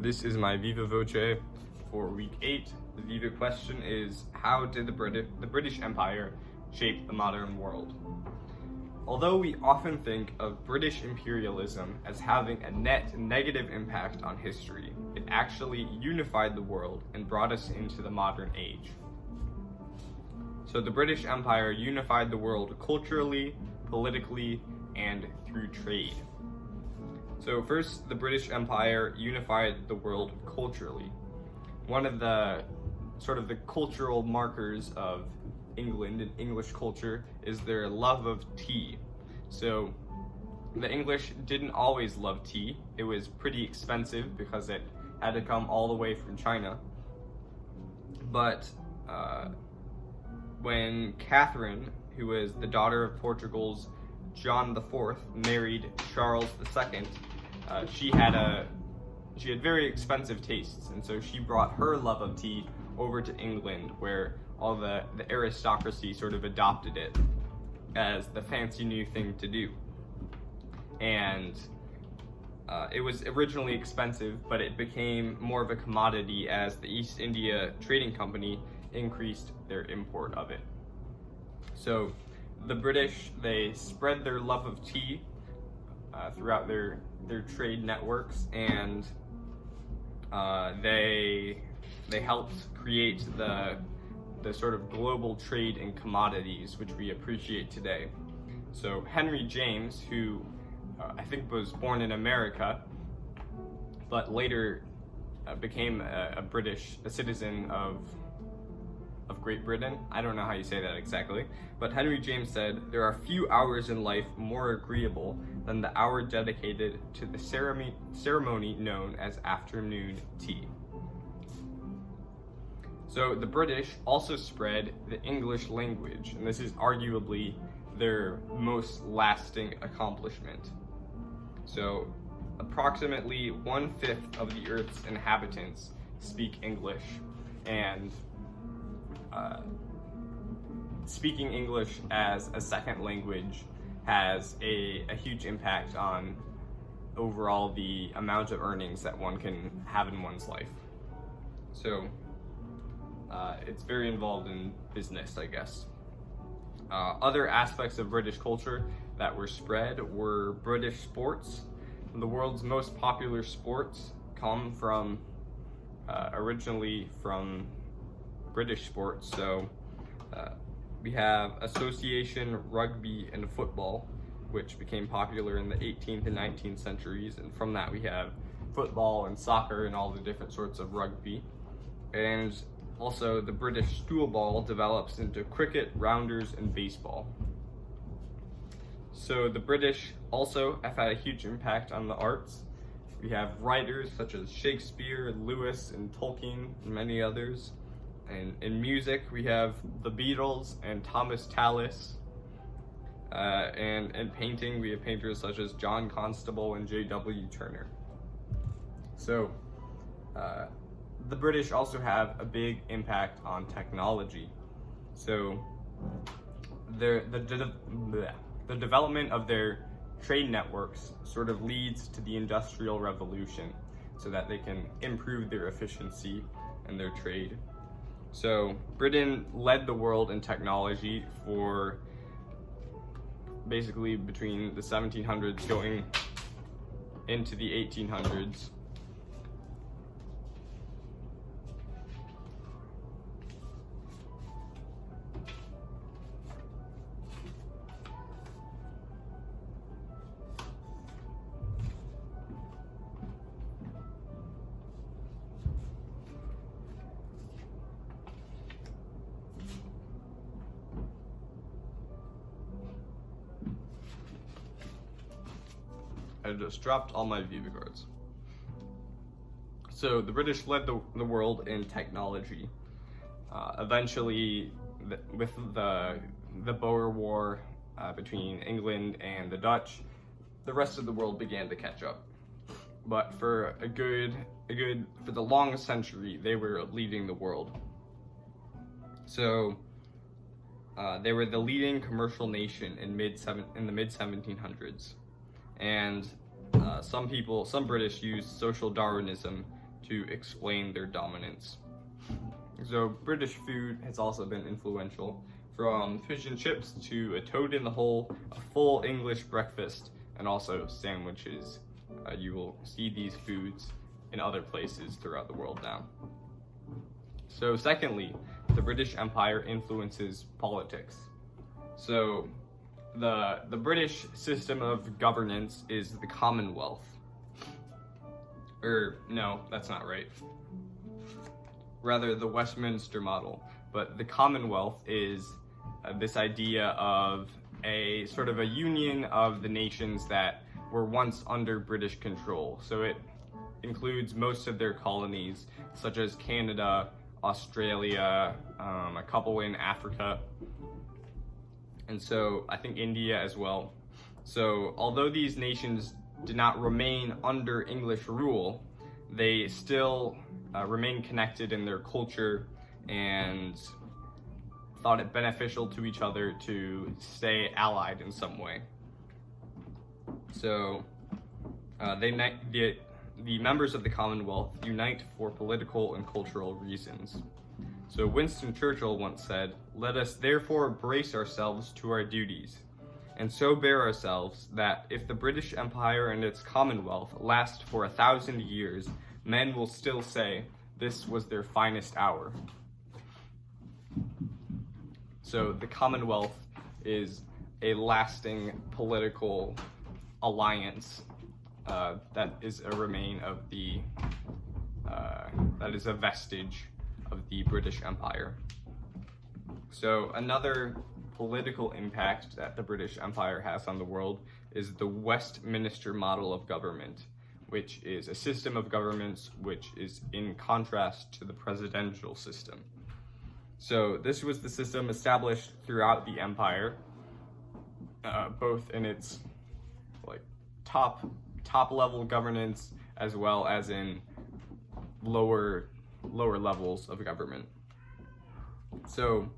This is my Viva Voce for week 8. The Viva question is, how did the British Empire shape the modern world? Although we often think of British imperialism as having a net negative impact on history, it actually unified the world and brought us into the modern age. So the British Empire unified the world culturally, politically, and through trade. So first, the British Empire unified the world culturally. One of the the cultural markers of England and English culture is their love of tea. So the English didn't always love tea. It was pretty expensive because it had to come all the way from China. But when Catherine, who was the daughter of Portugal's John IV, married Charles II, she had very expensive tastes, and so she brought her love of tea over to England, where all the aristocracy sort of adopted it as the fancy new thing to do. And it was originally expensive, but it became more of a commodity as the East India Trading Company increased their import of it. So the British, they spread their love of tea throughout their trade networks, and they helped create the sort of global trade in commodities which we appreciate today. So Henry James, who I think was born in America, but later became a citizen of Great Britain. I don't know how you say that exactly, but Henry James said, "There are few hours in life more agreeable than the hour dedicated to the ceremony known as afternoon tea." So the British also spread the English language, and this is arguably their most lasting accomplishment. So approximately 1/5 of the Earth's inhabitants speak English, and speaking English as a second language has a huge impact on overall the amount of earnings that one can have in one's life. So it's very involved in business, I guess. Other aspects of British culture that were spread were British sports. The world's most popular sports come from originally from British sports. So we have association rugby and football, which became popular in the 18th and 19th centuries, and from that we have football and soccer and all the different sorts of rugby. And also the British stool ball develops into cricket, rounders, and baseball. So the British also have had a huge impact on the arts. We have writers such as Shakespeare, Lewis, and Tolkien, and many others. And in music, we have the Beatles and Thomas Tallis. And in painting, we have painters such as John Constable and J.W. Turner. So the British also have a big impact on technology. So the development of their trade networks sort of leads to the Industrial Revolution, so that they can improve their efficiency and their trade. So Britain led the world in technology for basically between the 1700s going into the 1800s. I just dropped all my Viva cards. So the British led the world in technology. Eventually, with the Boer War between England and the Dutch, the rest of the world began to catch up. But for for the longest century, they were leading the world. So they were the leading commercial nation in the mid 1700s. And some British used social Darwinism to explain their dominance. So British food has also been influential, from fish and chips to a toad in the hole, a full English breakfast, and also sandwiches. You will see these foods in other places throughout the world now. So secondly, the British Empire influences politics. So the British system of governance is the Commonwealth. No, that's not right. Rather, the Westminster model. But the Commonwealth is this idea of a sort of a union of the nations that were once under British control. So it includes most of their colonies, such as Canada, Australia, a couple in Africa, and so I think India as well. So although these nations did not remain under English rule, they still remain connected in their culture and thought it beneficial to each other to stay allied in some way. So the members of the Commonwealth unite for political and cultural reasons. So Winston Churchill once said, "Let us therefore brace ourselves to our duties, and so bear ourselves that if the British Empire and its Commonwealth last for 1,000 years, men will still say, this was their finest hour." So the Commonwealth is a lasting political alliance that is a remain of that is a vestige of the British Empire. So another political impact that the British Empire has on the world is the Westminster model of government, which is a system of governments which is in contrast to the presidential system. So this was the system established throughout the empire, both in its top level governance as well as in lower levels of government. So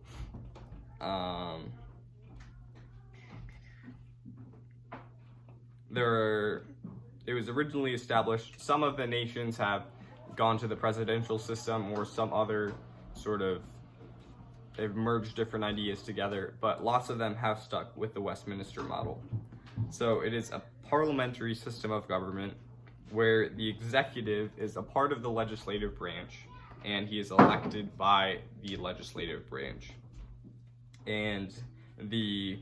it was originally established. Some of the nations have gone to the presidential system, or some other sort of, they've merged different ideas together, but lots of them have stuck with the Westminster model. So it is a parliamentary system of government where the executive is a part of the legislative branch, and he is elected by the legislative branch. And this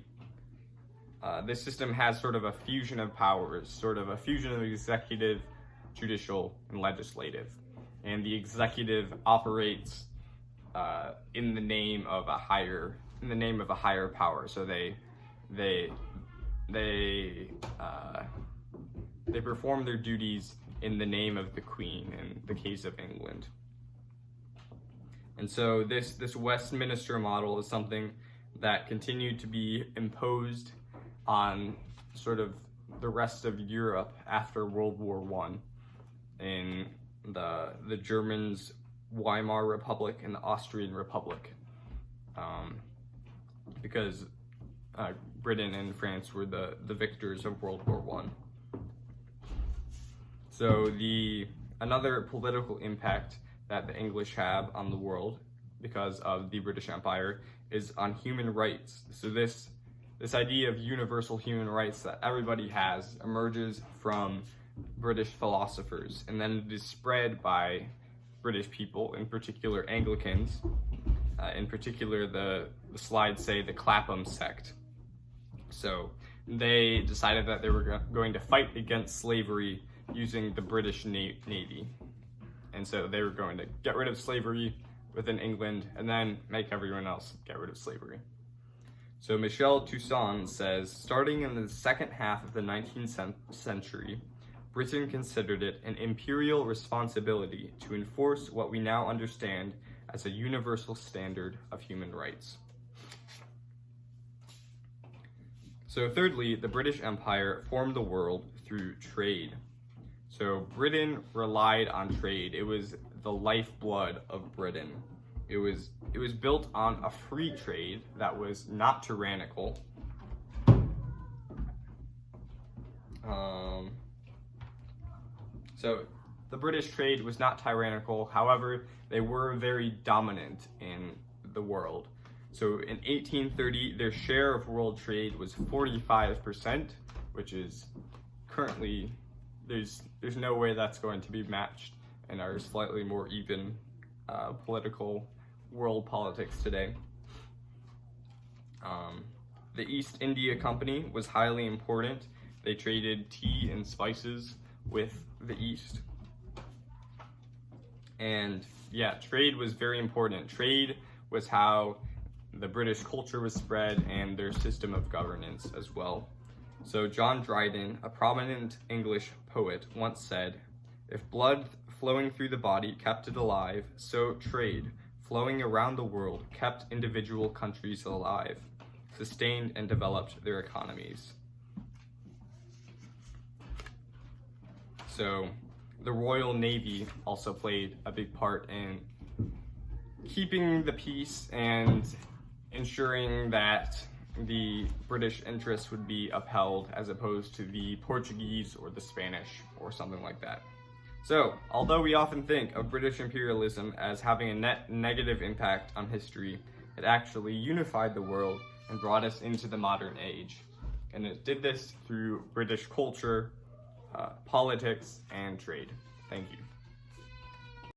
system has sort of a fusion of powers, sort of a fusion of executive, judicial, and legislative. And the executive operates in the name of a higher power. So they perform their duties in the name of the Queen in the case of England. And so this Westminster model is something that continued to be imposed on sort of the rest of Europe after World War I, in the Germans' Weimar Republic and the Austrian Republic, because Britain and France were the victors of World War I. So another political impact that the English have on the world because of the British Empire is on human rights. So this idea of universal human rights that everybody has emerges from British philosophers, and then it is spread by British people, in particular Anglicans. In particular, the slides say the Clapham sect. So they decided that they were going to fight against slavery using the British Navy. And so they were going to get rid of slavery within England and then make everyone else get rid of slavery. So Michel Toussaint says, starting in the second half of the 19th century, Britain considered it an imperial responsibility to enforce what we now understand as a universal standard of human rights. So thirdly, the British Empire formed the world through trade. So Britain relied on trade. It was the lifeblood of Britain. It was built on a free trade that was not tyrannical. So the British trade was not tyrannical. However, they were very dominant in the world. So in 1830, their share of world trade was 45%, which is currently, there's no way that's going to be matched in our slightly more even political world politics today. The East India Company was highly important. They traded tea and spices with the East. And yeah, trade was very important. Trade was how the British culture was spread and their system of governance as well. So John Dryden, a prominent English poet, once said, "If blood flowing through the body kept it alive, so trade, flowing around the world, kept individual countries alive, sustained and developed their economies." So the Royal Navy also played a big part in keeping the peace and ensuring that the British interests would be upheld as opposed to the Portuguese or the Spanish or something like that. So, although we often think of British imperialism as having a net negative impact on history, it actually unified the world and brought us into the modern age. And it did this through British culture, politics, and trade. Thank you.